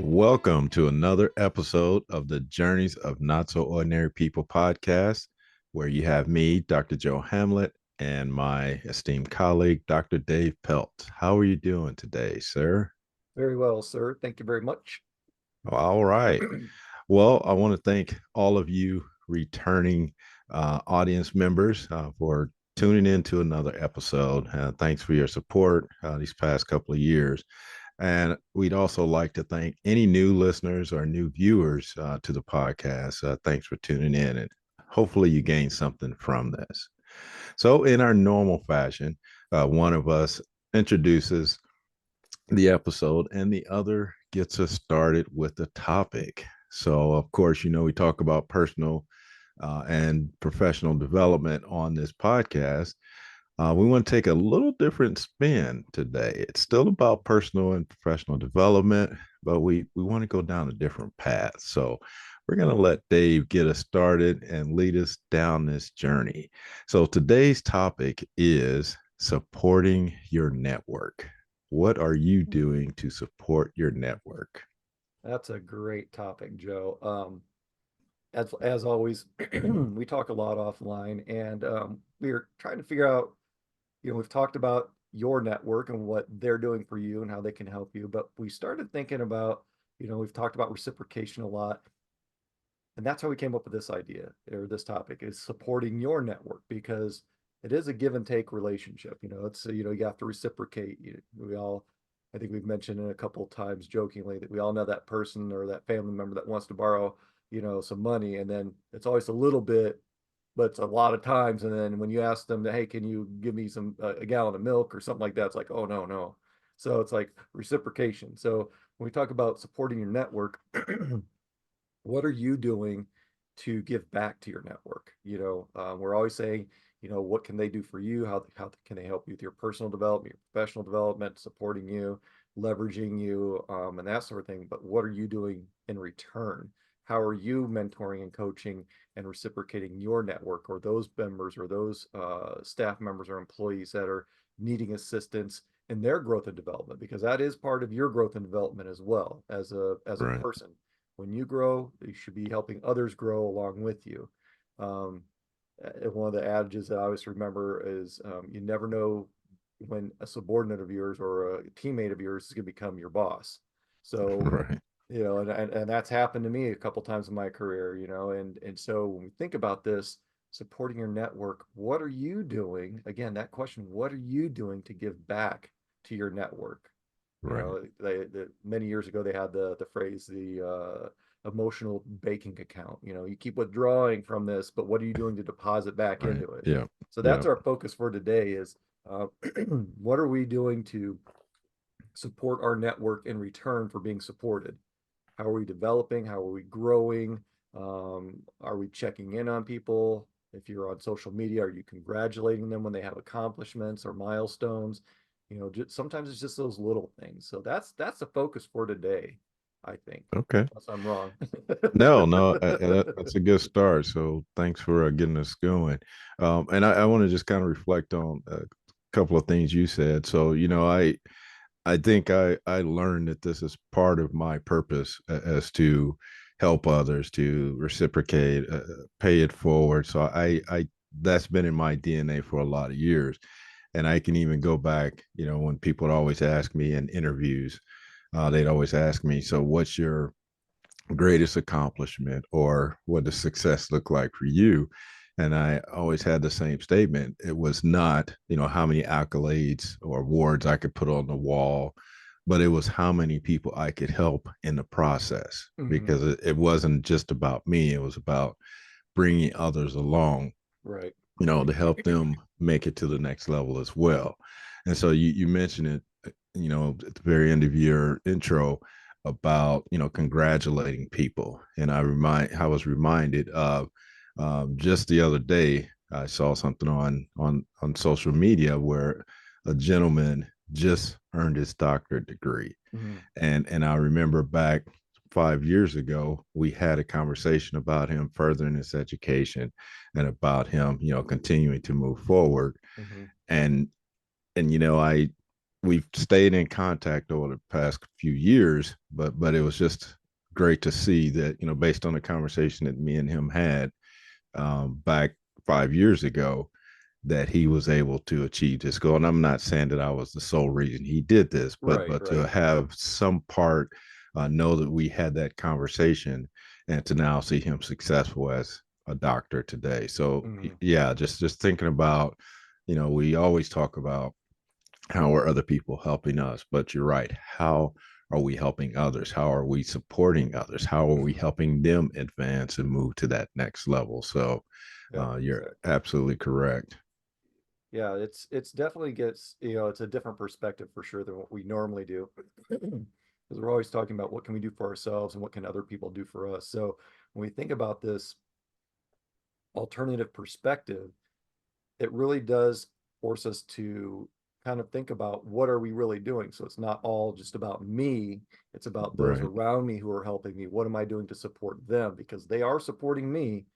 Welcome to another episode of the Journeys of Not So Ordinary People podcast, where you have me, Dr. Joe Hamlett, and my esteemed colleague, Dr. Dave Peltz. How are you doing today, sir? Very well, sir. Thank you very much. All right. Well, I want to thank all of you returning audience members for tuning in to another episode. Thanks for your support these past couple of years. And we'd also like to thank any new listeners or new viewers to the podcast. Thanks for tuning in, and hopefully you gain something from this. So, in our normal fashion, one of us introduces the episode and the other gets us started with the topic. So, of course, we talk about personal and professional development on this podcast. We want to take a little different spin today. It's still about personal and professional development, but we want to go down a different path. So we're going to let Dave get us started and lead us down this journey. So today's topic is supporting your network. What are you doing to support your network? That's a great topic, Joe. As always, we talk a lot offline, and we're trying to figure out. We've talked about your network and what they're doing for you and how they can help you, but we started thinking about, we've talked about reciprocation a lot, and that's how we came up with this idea or this topic is supporting your network because it is a give and take relationship. It's you have to reciprocate. We all, I think we've mentioned it a couple of times jokingly that we all know that person or that family member that wants to borrow some money, and then it's always a little bit, but it's a lot of times. And then when you ask them, hey, can you give me some a gallon of milk or something like that, it's like, oh, no, no. So it's like reciprocation. So when we talk about supporting your network, what are you doing to give back to your network? We're always saying, what can they do for you? How can they help you with your personal development, your professional development, supporting you, leveraging you, and that sort of thing. But what are you doing in return? How are you mentoring and coaching and reciprocating your network or those members or those staff members or employees that are needing assistance in their growth and development? Because that is part of your growth and development as well as a Right. person. When you grow, you should be helping others grow along with you. Um, One of the adages that I always remember is you never know when a subordinate of yours or a teammate of yours is going to become your boss. So, Right. and that's happened to me a couple times in my career, and so when we think about this, supporting your network, what are you doing? Again, that question, what are you doing to give back to your network? Right. Many years ago they had the phrase emotional banking account. You keep withdrawing from this, but what are you doing to deposit back Right. into it? Yeah. So Yeah. that's our focus for today is uh, what are we doing to support our network in return for being supported? How are we developing? How are we growing? Are we checking in on people? If you're on social media, are you congratulating them when they have accomplishments or milestones? Sometimes it's just those little things. So that's the focus for today, I think, Okay. unless I'm wrong. No, no, that's a good start. So thanks for getting us going. And I want to just kind of reflect on a couple of things you said. So, I think I learned that this is part of my purpose as to help others, to reciprocate, pay it forward. So that's been in my DNA for a lot of years. And I can even go back, when people would always ask me in interviews, they'd always ask me, so what's your greatest accomplishment or what does success look like for you? And I always had the same statement. It was not, how many accolades or awards I could put on the wall, but it was how many people I could help in the process Hmm. because it wasn't just about me. It was about bringing others along, Right. to help them make it to the next level as well. And so you mentioned it, at the very end of your intro about, congratulating people. And I was reminded of just the other day, I saw something on social media where a gentleman just earned his doctorate degree. Hmm. And I remember back 5 years ago, we had a conversation about him furthering his education and about him, continuing to move forward. Hmm. And and I we've stayed in contact over the past few years, but it was just great to see that, based on the conversation that me and him had back 5 years ago, that he was able to achieve this goal. And I'm not saying that I was the sole reason he did this, but Right, to right. have some part, know that we had that conversation, and to now see him successful as a doctor today. So Mhm. yeah, just thinking about, we always talk about how are other people helping us, but you're right. How are we helping others? How are we supporting others? How are we Mhm. helping them advance and move to that next level? So Yep, you're exactly. absolutely correct. Yeah, it's definitely gets, it's a different perspective for sure than what we normally do. Because we're always talking about what can we do for ourselves and what can other people do for us. So when we think about this alternative perspective, it really does force us to kind of think about what are we really doing. So it's not all just about me, it's about those Right, around me who are helping me. What am I doing to support them? Because they are supporting me.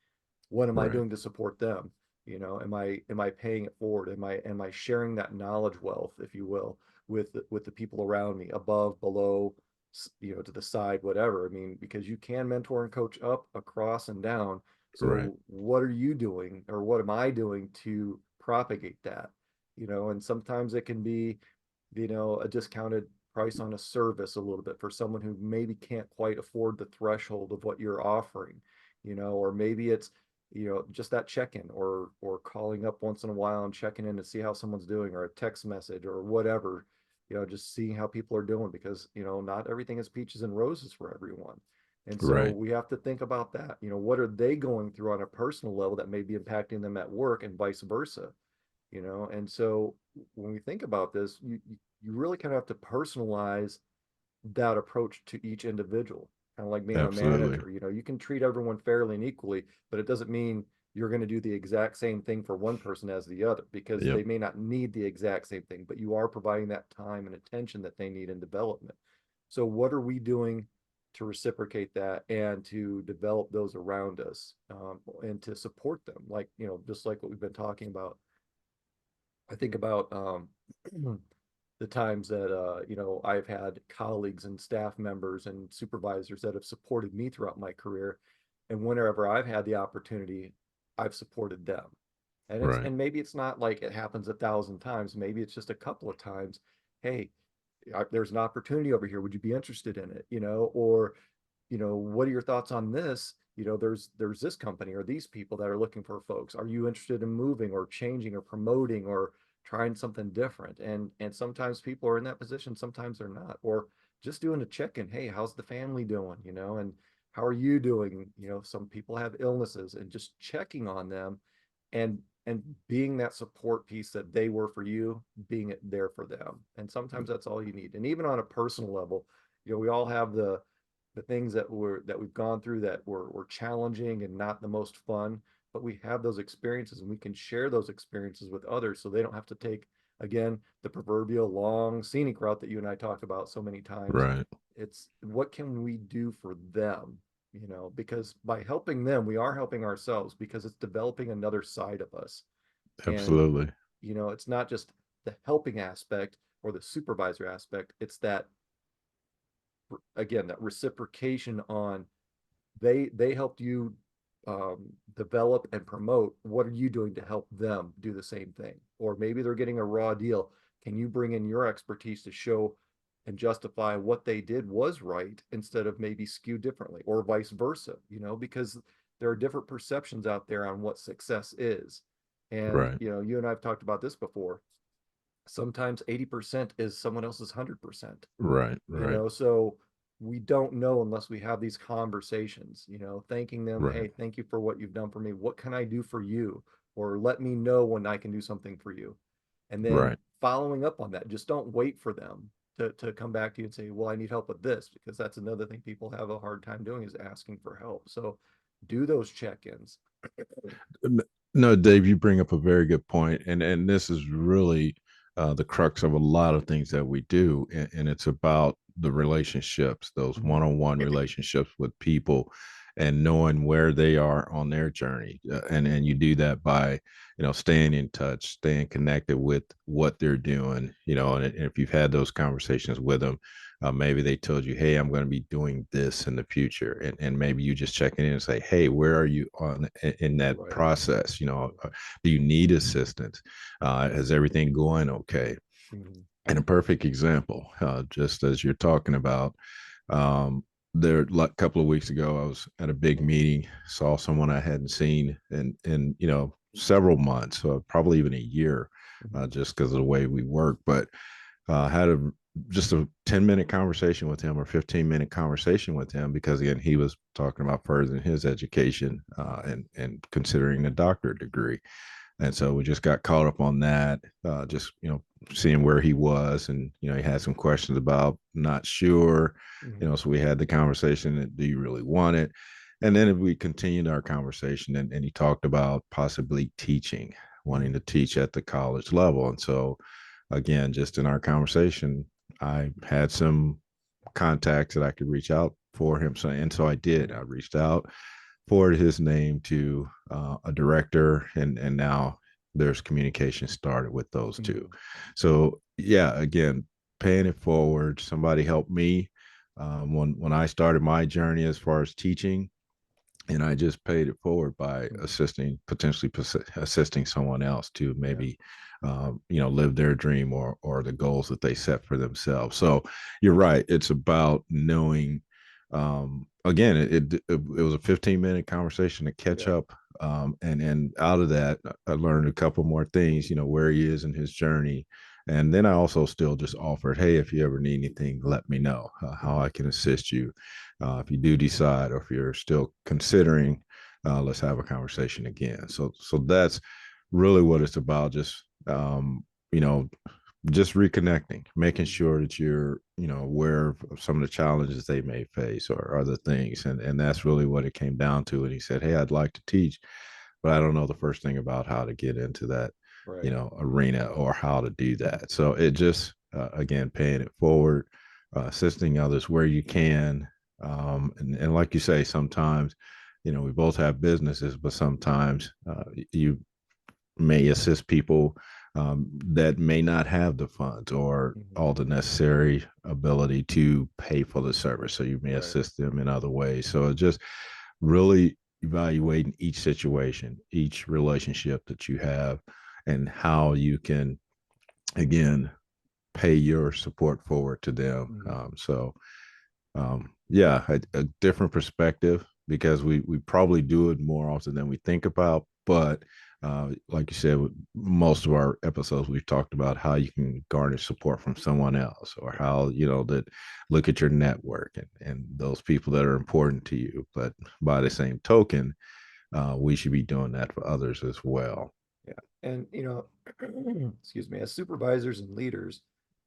What am I right, doing to support them? Am I paying it forward? Am I sharing that knowledge wealth, if you will, with the people around me, above, below, to the side, whatever. I mean, because you can mentor and coach up, across, and down. right, So what are you doing, or what am I doing to propagate that? And sometimes it can be, a discounted price on a service a little bit for someone who maybe can't quite afford the threshold of what you're offering, or maybe it's, just that check-in, or calling up once in a while and checking in to see how someone's doing, or a text message or whatever, just seeing how people are doing, because, not everything is peaches and roses for everyone. And so right. we have to think about that. What are they going through on a personal level that may be impacting them at work, and vice versa? And so when we think about this, you really kind of have to personalize that approach to each individual, kind of like being a Absolutely. manager. You can treat everyone fairly and equally, but it doesn't mean you're going to do the exact same thing for one person as the other, because Yep. they may not need the exact same thing, but you are providing that time and attention that they need in development. So what are we doing to reciprocate that and to develop those around us, and to support them, like, just like what we've been talking about. I think about the times that, I've had colleagues and staff members and supervisors that have supported me throughout my career, and whenever I've had the opportunity, I've supported them. Right, And maybe it's not like it happens 1,000 times. Maybe it's just a couple of times. Hey, there's an opportunity over here. Would you be interested in it? Or, what are your thoughts on this? There's this company or these people that are looking for folks. Are you interested in moving or changing or promoting or trying something different? And sometimes people are in that position, sometimes they're not. Or just doing a check-in. Hey, how's the family doing? And how are you doing? Some people have illnesses, and just checking on them, and being that support piece that they were for you, being it there for them. And sometimes that's all you need. And even on a personal level, we all have the things that we've gone through that were challenging and not the most fun, but we have those experiences, and we can share those experiences with others, so they don't have to take, again, the proverbial long scenic route that you and I talk about so many times. right. It's what can we do for them, because by helping them, we are helping ourselves, because it's developing another side of us. And Absolutely. it's not just the helping aspect or the supervisor aspect, it's that, again, that reciprocation on, they helped you, develop and promote. What are you doing to help them do the same thing? Or maybe they're getting a raw deal. Can you bring in your expertise to show and justify what they did was right, instead of maybe skewed differently, or vice versa? Because there are different perceptions out there on what success is. And Right, you and I have talked about this before. Sometimes 80% is someone else's 100%. right, right, So we don't know unless we have these conversations, thanking them. right, Hey, thank you for what you've done for me. What can I do for you? Or let me know when I can do something for you. And then right. following up on that. Just don't wait for them to come back to you and say, well, I need help with this, because that's another thing people have a hard time doing, is asking for help. So do those check-ins. No, Dave, you bring up a very good point, and this is really the crux of a lot of things that we do, and it's about the relationships, those Mhm. one-on-one relationships with people, and knowing where they are on their journey. And you do that by, staying in touch, staying connected with what they're doing, and if you've had those conversations with them, maybe they told you, hey, I'm going to be doing this in the future. And maybe you just check in and say, hey, where are you in that Right. process? Do you need assistance? Is everything going okay? Mhm. And a perfect example, just as you're talking about, um, there a couple of weeks ago, I was at a big meeting, saw someone I hadn't seen in several months, probably even a year, Mhm. just because of the way we work. But had just a 10-minute conversation with him or 15-minute conversation with him because again he was talking about furthering his education and considering a doctorate degree. And so we just got caught up on that, just, seeing where he was. And, he had some questions about not sure, Mhm. so we had the conversation, do you really want it? And then we continued our conversation and he talked about possibly teaching, wanting to Mhm. teach at the college level. And so, again, just in our conversation, I had some contacts that I could reach out for him. So I did. I Mhm. reached out, forwarded his name to a director, and now there's communication started with those two. Mhm. So yeah, again, paying it forward. Somebody helped me when I started my journey as far as teaching, and I just paid it forward by Mhm. potentially assisting someone else to Yeah. maybe, live their dream or the goals that they set for themselves. So you're right. It's about knowing. Again, it was a 15-minute conversation to catch Yeah. up, and out of that, I learned a couple more things. Where he is in his journey. And then I also still just offered, hey, if you ever need anything, let me know how I Mhm. can assist you. If you do decide, or if you're still considering, let's have a conversation again. So that's really what it's about. Just you know, just reconnecting, making Mhm. sure that you're aware of some of the challenges they may face or other things, and that's really what it came down to. And he said, hey, I'd like to teach, but I don't know the first thing about how to get into that Right. arena or how to do that. So it just again, paying it forward, assisting others where you can, and like you say, sometimes we both have businesses, but sometimes you may assist people that may not have the funds or Mhm. all the necessary ability to pay for the service. So you may Right. assist them in other ways. So it's just really evaluating each situation, each relationship that you have, and how you can, again, pay your support forward to them. Mhm. Yeah, a different perspective because we probably do it more often than we think about. But like you said, with most of our episodes, we've talked about how you can garner support from someone else, or how that look at your network and those people that are important to you. But by the same token, we should be doing that for others as well. Yeah. And excuse me, as supervisors and leaders,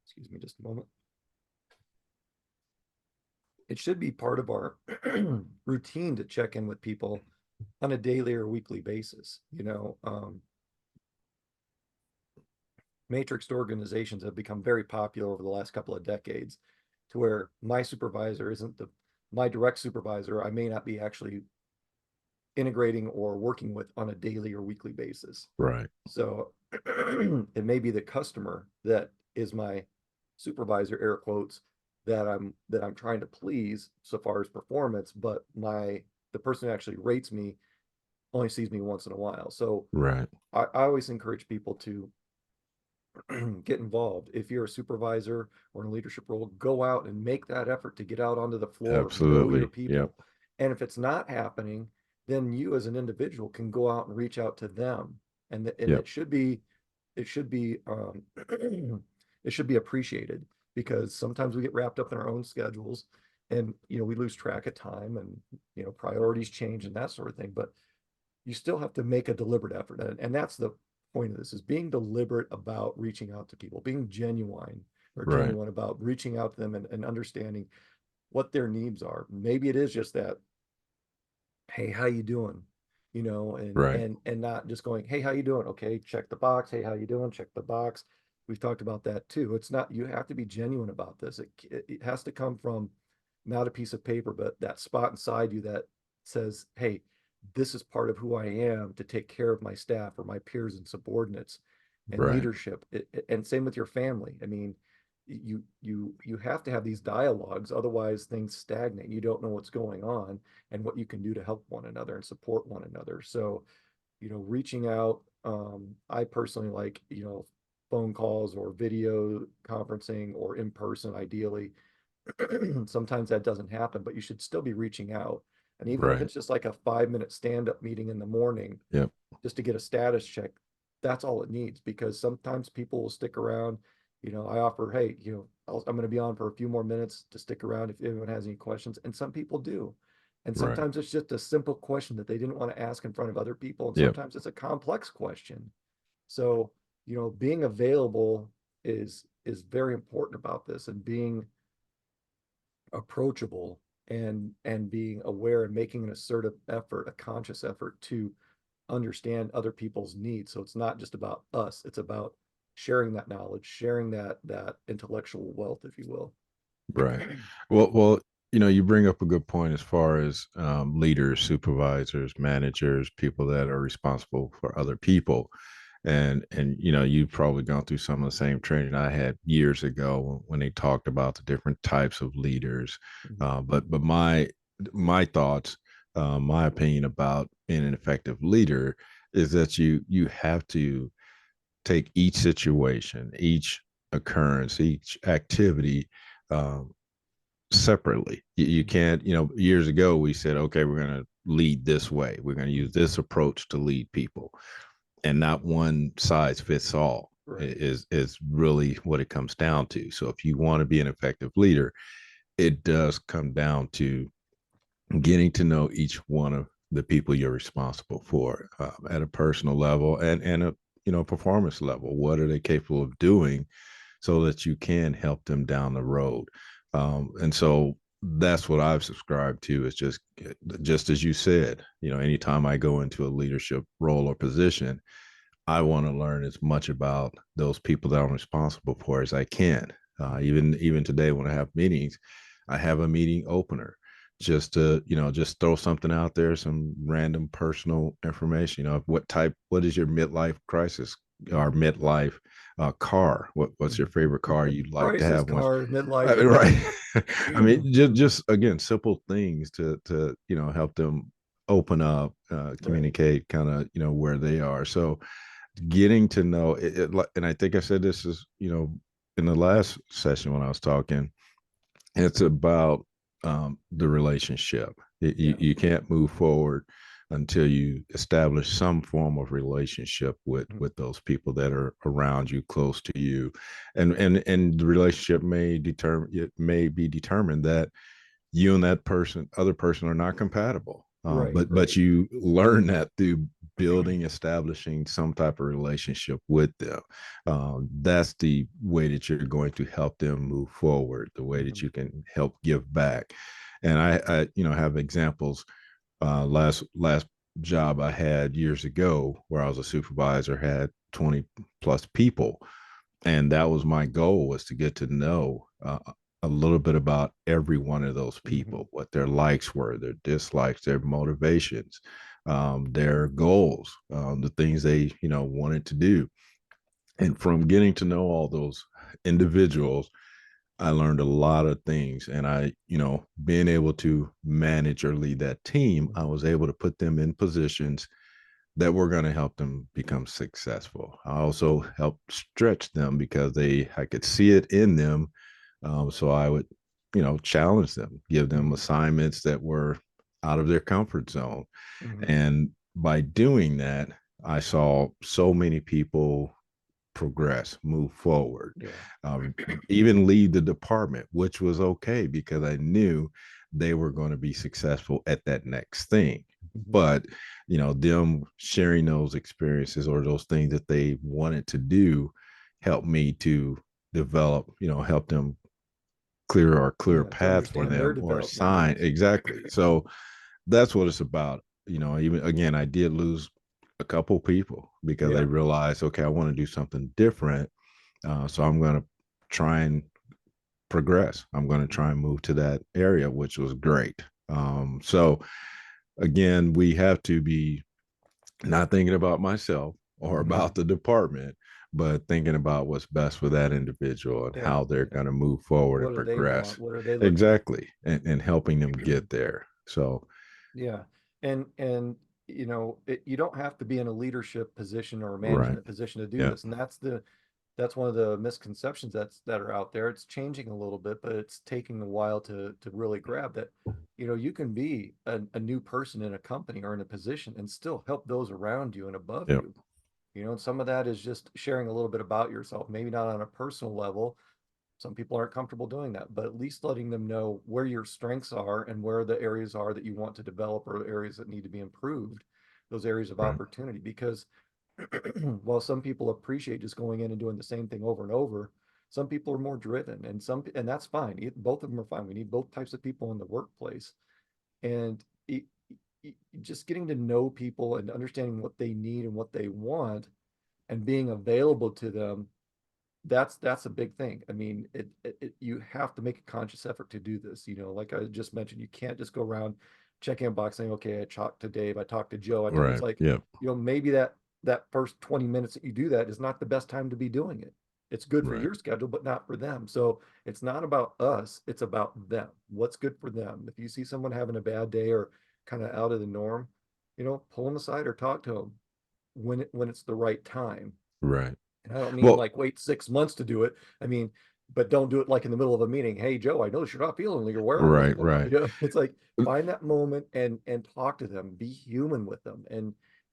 excuse me just a moment. It should be part of our routine to check in with people on a daily or weekly basis. Matrixed organizations have become very popular over the last couple of decades to where my supervisor isn't my direct supervisor. I may not be actually integrating or working with on a daily or weekly basis. Right. So it may be the customer that is my supervisor, air quotes, that I'm trying to please so far as performance, but the person who actually rates me only sees me once in a while. So Right. I always encourage people to get involved. If you're a supervisor or in a leadership role, go out and make that effort to get out onto the floor, know your Absolutely. Yep. people. And if it's not happening, then you as an individual can go out and reach out to them. And Yep. it should be it should be appreciated because sometimes we get wrapped up in our own schedules and we lose track of time and priorities change and that sort of thing. But you still have to make a deliberate effort. And that's the point of this is being deliberate about reaching out to people, being Right. genuine about reaching out to them and understanding what their needs are. Maybe it is just that, hey, how you doing? And Right. and not just going, hey, how you doing? Okay, check the box. Hey, how you doing? Check the box. We've talked about that too. It's not, you have to be genuine about this. It has to come from not a piece of paper, but that spot inside you that says, hey, this is part of who I am to take care of my staff or my peers and subordinates and Right. leadership. And same with your family. I mean, you have to have these dialogues, otherwise things stagnate. You don't know what's going on and what you can do to help one another and support one another. So, reaching out, I personally like, phone calls or video conferencing or in person, ideally. Sometimes that doesn't happen, but you should still be reaching out. And even if Right. it's just like a 5-minute stand-up meeting in the morning, Yep. just to get a status check, that's all it needs, because sometimes people will stick around. I offer, hey, I'm going to be on for a few more minutes to stick around if anyone has any questions. And some people do. And Right. sometimes it's just a simple question that they didn't want to ask in front of other people. And Yep. sometimes it's a complex question. So, being available is very important about this, and being approachable and being aware and making an assertive effort, a conscious effort to understand other people's needs. So it's not just about us, it's about sharing that knowledge, sharing that intellectual wealth, if you will. Right. Well, you bring up a good point as far as leaders, supervisors, managers, people that are responsible for other people. And you've probably gone through some of the same training I had years ago when they talked about the different types of leaders. Mhm. But my thoughts, my opinion about being an effective leader is that you have to take each situation, each occurrence, each activity um, separately. You Mhm. can't, years ago we said, okay, we're going to lead this way. We're going to use this approach to lead people, and not one size fits all Right. is really what it comes down to. So if you want to be an effective leader, it does come down to getting to know each one of the people you're responsible for at a personal level and a performance level. What are they capable of doing so that you can help them down the road? And so that's what I've subscribed to, is just as you said, anytime I go into a leadership role or position, I want to learn as much about those people that I'm responsible for as I can. Even today when I have meetings, I have a meeting opener just to just throw something out there, some random personal information. What is your midlife crisis or Mhm. midlife car? What's your Mhm. favorite car you'd like to Crisis have once? car, midlife, yeah. Right. I mean, just again, simple things to help them open up, Right. communicate, kind of where they are. So getting to know and I think I said this is in the last session when I was talking, it's about the relationship. You, Yeah. you can't move forward until you establish some form of relationship with Mhm. with those people that are around you, close to you, and the relationship may be determined that you and that other person are not compatible. Right, But right. you learn that through building, establishing some type of relationship with them. That's the way that you're going to help them move forward, the way that Mhm. you can help give back. And I have examples. Last job I had years ago, where I was a supervisor, had 20 plus people, and that was my goal, was to get to know a little bit about every one of those Mhm. people, what their likes were, their dislikes, their motivations, their goals, the things they wanted to do. And from getting to know all those individuals, I learned a lot of things. And being able to manage or lead that team, I Mhm. was able to put them in positions that were going to help them become successful. I also helped stretch them because I could see it in them. So I would, challenge them, give them Mhm. assignments that were out of their comfort zone. Mhm. And by doing that, I saw so many people progress, move forward, Yeah. um, even leave the department, which was okay because I knew they were going to be successful at that next thing. Mhm. But, them sharing those experiences or those things that they wanted to do helped me to develop, help them clear Yeah, to path for understand their them or development sign. needs. Exactly. So that's what it's about. Even again, I did lose a couple people because I Yeah. realized, okay, I want to do something different. So I'm going to try and progress. I'm going to try Mhm. and move to that area, which was great. So again, we have to be not thinking about myself or Mhm. about the department, but thinking about what's best for that individual and Yeah. how they're going to move forward What and do they want? progress. What are they looking Exactly. And helping them get there. So, Yeah. And you don't have to be in a leadership position or a right. management position to do Yeah. this. And that's one of the misconceptions that are out there. It's changing a little bit, but it's taking a while to really grab that. You can be a new person in a company or in a position and still help those around you and above Yeah. you. And some of that is just sharing a little bit about yourself, maybe not on a personal level. Some people aren't comfortable doing that, but at least letting them know where your strengths are and where the areas are that you want to develop or areas that need to be improved, those areas of Right. opportunity. Because while some people appreciate just going in and doing the same thing over and over, some people are more driven, and that's fine. Both of them are fine. We need both types of people in the workplace, and just getting to know people and understanding what they need and what they want and being available to them, that's a big thing. I mean, you have to make a conscious effort to do this. Like I just mentioned, you can't just go around checking a box saying, okay, I talked to Dave, I talked to Joe. It's Right. like, Yeah. maybe that first 20 minutes that you do that is not the best time to be doing it. It's good for Right. your schedule, but not for them. So it's not about us, it's about them. What's good for them. If you see someone having a bad day or kind of out of the norm, pull them aside or talk to them when it's the right time. Right. And I don't mean Well, like wait 6 months to do it. I mean, but don't do it like in the middle of a meeting. Hey, Joe, I notice you're not feeling like you're well. What's right. going on? Right. It's like find that moment and talk to them, be human with them,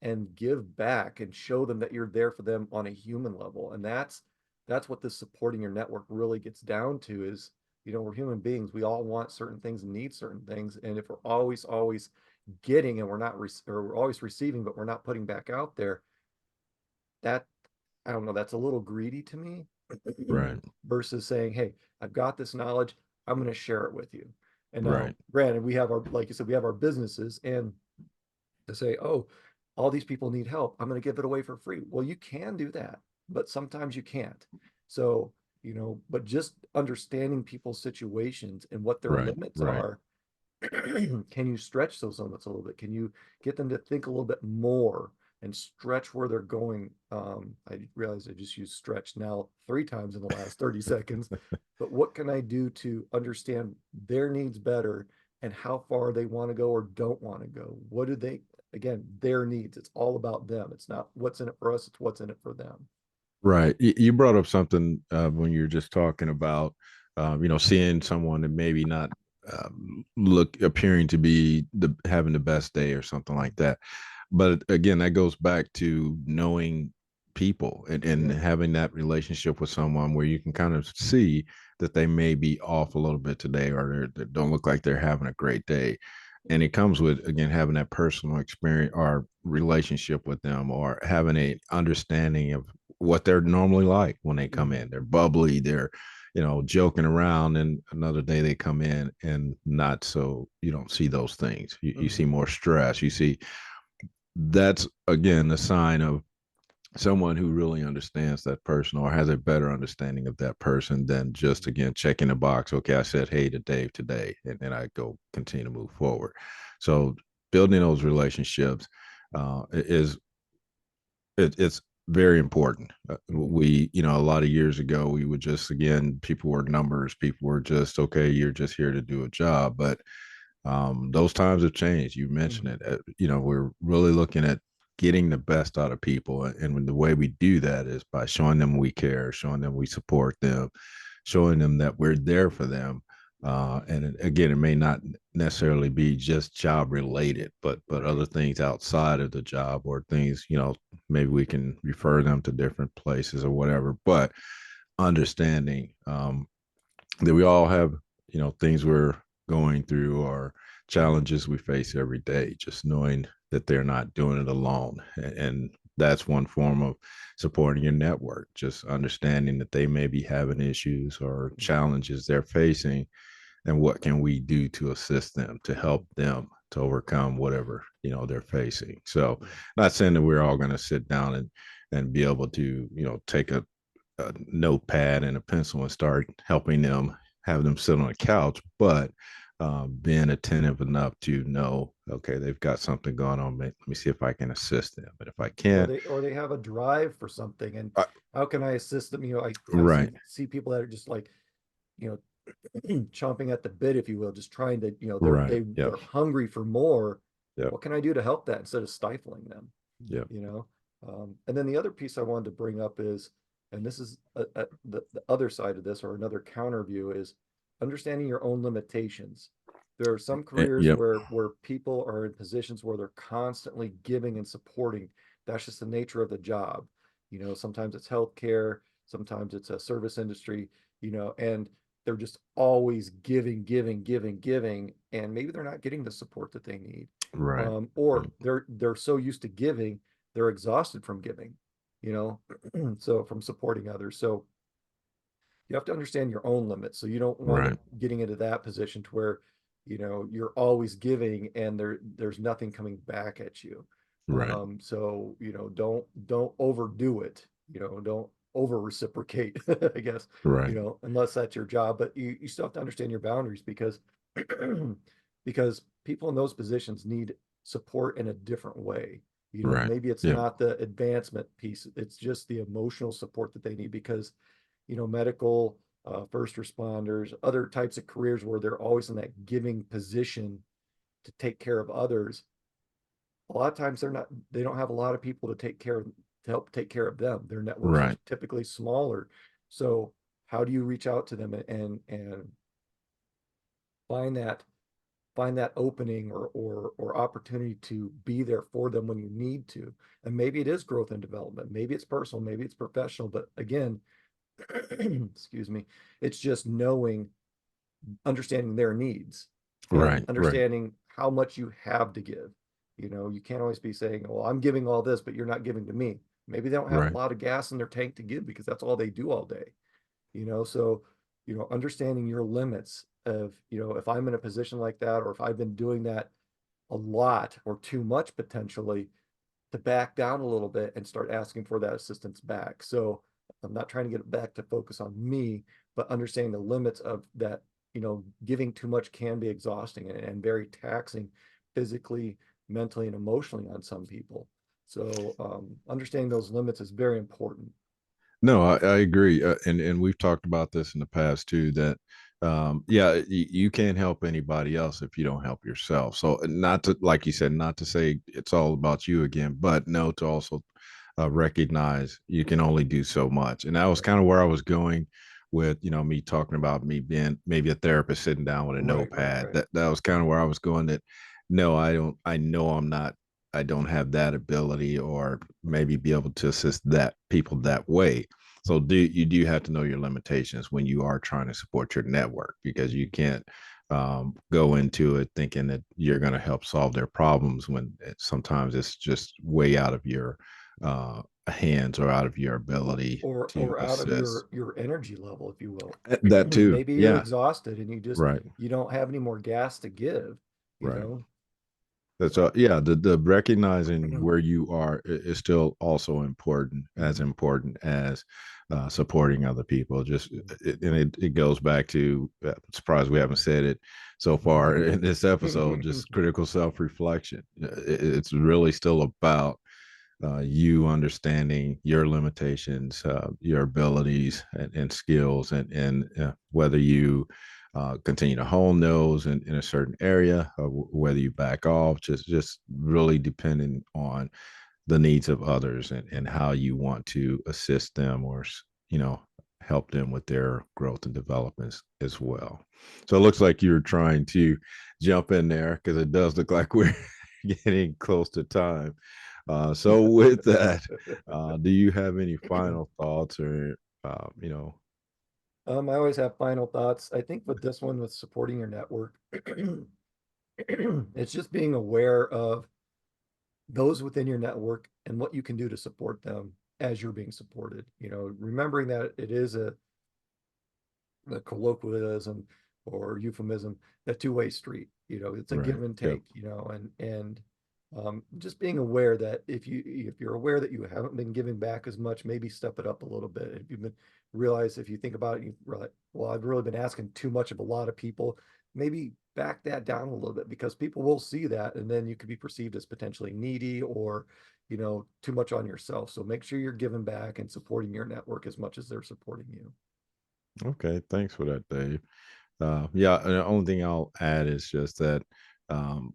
and give back and show them that you're there for them on a human level. And that's what this supporting your network really gets down to is, we're human beings. We all want certain things and need certain things. And if we're always getting and we're not or we're always receiving, but we're not putting back out there, that I don't know, that's a little greedy to me Right. versus saying, hey, I've got this knowledge, I'm going to share it with you. And now, Right. granted, we have like you said, we have our businesses, and to say, oh, all these people need help, I'm going to give it away for free. Well, you can do that, but sometimes you can't. So, but just understanding people's situations and what their Right. limits Right. are, can you stretch those limits a little bit? Can you get them to think a little bit more and stretch where they're going? I realize I just used stretch now 3 times in the last 30 seconds, but what can I do to understand their needs better and how far they want to go or don't want to go? What do they, again, their needs? It's all about them. It's not what's in it for us, it's what's in it for them. Right. You brought up something when you were just talking about, seeing someone that maybe not look appearing to be having the best day or something like that. But again, that goes back to knowing people and Yeah. having that relationship with someone where you can kind of see that they may be off a little bit today or they don't look like they're having a great day. And it comes with, again, having that personal experience or relationship with them or having a understanding of what they're normally like when they come Mhm. in. They're bubbly, they're, joking around, and another day they come in and not so, you don't see those things. You see Mhm. more stress. You see that's again a sign of someone who really understands that person or has a better understanding of that person than just again checking the box. Okay, I said hey to Dave today, and then I go continue to move forward. So building those relationships is it's very important. We, a lot of years ago, we would just again, people were numbers. People were just okay. You're just here to do a job, but those times have changed. You mentioned Mhm. it. We're really looking at getting the best out of people, and the way we do that is by showing them we care, showing them we support them, showing them that we're there for them. And again, it may not necessarily be just job related, but Right. other things outside of the job or things, maybe we can refer them to different places or whatever. But understanding that we all have, things we're going through or Mhm. challenges we face every day, just knowing that they're not doing it alone. And that's one form of supporting your network, just understanding that they may be having issues or Mhm. challenges they're facing, and what can we do to assist them, to help them to overcome whatever, they're facing. So Yeah. not saying that we're all going to sit down and be able to, take a notepad and a pencil and start helping them, have them sit on a couch. But being attentive enough to know, okay, they've got something going on. Let me see if I can assist them. But if I can't, or they have a drive for something, and I, how can I assist them? I right, see people that are just like, you know, chomping at the bit, if you will, just trying to, right, yep, they're hungry for more. yep, What can I do to help that instead of stifling them? yep, you know and then the other piece I wanted to bring up is, and this is the other side of this, or another counter view, is understanding your own limitations. There are some careers yep, where people are in positions where they're constantly giving and supporting. That's just the nature of the job. Sometimes it's healthcare, sometimes it's a service industry, and they're just always giving, giving, giving, giving, and maybe they're not getting the support that they need. right, Or right, they're so used to giving, they're exhausted from giving, you know, so from supporting others. So you have to understand your own limits. So you don't wind up right, getting into that position to where, you're always giving and there's nothing coming back at you. right, So, don't overdo it, don't over reciprocate, I guess, right, unless that's your job. But you still have to understand your boundaries, because because people in those positions need support in a different way. right, Maybe it's yep, not the advancement piece, it's just the emotional support that they need, because medical, first responders, other types of careers where they're always in that giving position to take care of others. A lot of times they don't have a lot of people to help take care of them. Their networks are right, typically smaller. So how do you reach out to them and find that find that opening, or opportunity to be there for them when you need to? And maybe it is growth and development, maybe it's personal, maybe it's professional, but again, excuse me, it's just understanding their needs and right, right, understanding how much you have to give. You can't always be saying, well, I'm giving all this, but you're not giving to me. Maybe they don't have a right, lot of gas in their tank to give because that's all they do all day. So, understanding your limits of, if I'm in a position like that, or if I've been doing that a lot or too much potentially, to back down a little bit and start asking for that assistance back. So I'm not trying to get it back to focus on me, but understanding the limits of that. Giving too much can be exhausting and very taxing physically, mentally, and emotionally on some people. So understanding those limits is very important. No, I agree, and we've talked about this in the past too. That yeah, you can't help anybody else if you don't help yourself. So not to, like you said, not to say it's all about you again, but no, to also recognize you can only do so much. And that was Right, kind of where I was going with, me talking about me being maybe a therapist sitting down with a right, right, notepad. right. That was kind of where I was going. That no, I don't. I know I'm not. I don't have that ability, or maybe be able to assist that people that way. So do have to know your limitations when you are trying to support your network, because you can't go into it thinking that you're going to help solve their problems when sometimes it's just way out of your hands or out of your ability to Or out of assist. your energy level, if you will. That too. Maybe you're Yeah. exhausted and Right. you don't have any more gas to give, you Right. know. That's yeah. The recognizing where you are is still also important, as Mhm. important as supporting other people. Just it goes back to. I'm surprised we haven't said it so far in this episode. Just critical self reflection. It's really still about you understanding your limitations, your abilities and skills, and whether you continue to hone those in a certain area, or whether you back off. Just really depending on the needs of others, and how you want to assist them, or help them with their growth and development as well. So it looks like you're trying to jump in there, because it does look like we're getting close to time. So with that, do you have any final thoughts, or you know? I always have final thoughts. I think with this one, with supporting your network, it's just being aware of those within your network and what you can do to support them as you're being supported. Remembering that it is a colloquialism or euphemism, a two-way street. It's a Right. give and Yep. take. And just being aware that if you're aware that you haven't been giving back as much, maybe step it up a little bit. If you think about it, you realize, well, I've really been asking too much of a lot of people. maybe back that down a little bit because people will see that and then you could be perceived as potentially needy or, too much on yourself. So make sure you're giving back and supporting your network as much as they're supporting you. Okay, thanks for that, Dave. Yeah, and the only thing I'll add is just that um,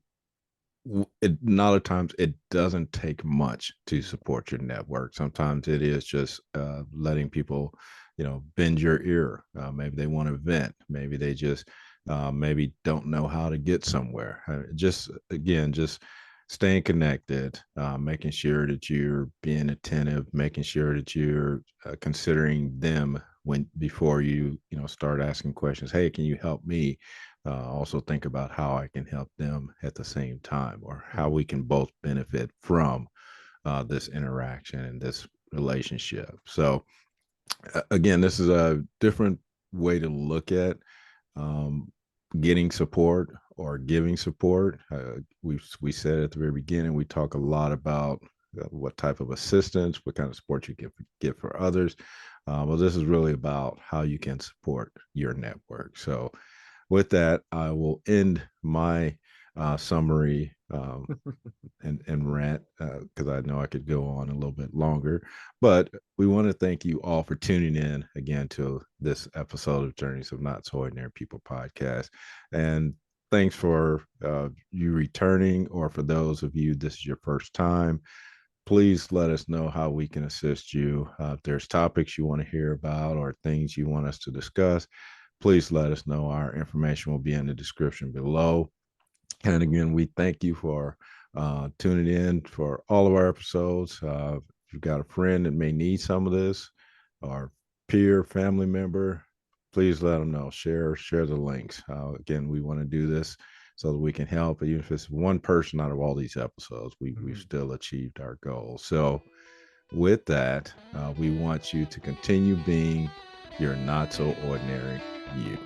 a lot of times it doesn't take much to support your network. Sometimes it is just letting people, bend your ear. Maybe they want to vent. Maybe they just maybe don't know how to get somewhere. Just again, just staying connected, making sure that you're being attentive, making sure that you're considering them when before you start asking questions. Hey, can you help me? Also think about how I can help them at the same time, or how we Mhm. can both benefit from this interaction and this relationship. So, again, this is a different way to look at um, getting support or giving support. We said at the very beginning, we talk a lot about what type of assistance, what kind of support you get for others. Well, this is really about how you can support your network. So, with that, I will end my summary and rant because I know I could go on a little bit longer. But we want to thank you all for tuning in again to this episode of Journeys of Not So Ordinary People podcast. And thanks for you returning, or for those of you, this is your first time. Please let us know how we can assist you. If there's topics you want to hear about or things you want us to discuss, please let us know. Our information will be in the description below. And again, we thank you for tuning in for all of our episodes. If you've got a friend that may need some of this, or peer, family member, please let them know. Share the links. Again, we want to do this so that we can help. Even if it's one person out of all these episodes, we've Mhm. still achieved our goal. So, with that, we want you to continue being your not so ordinary you.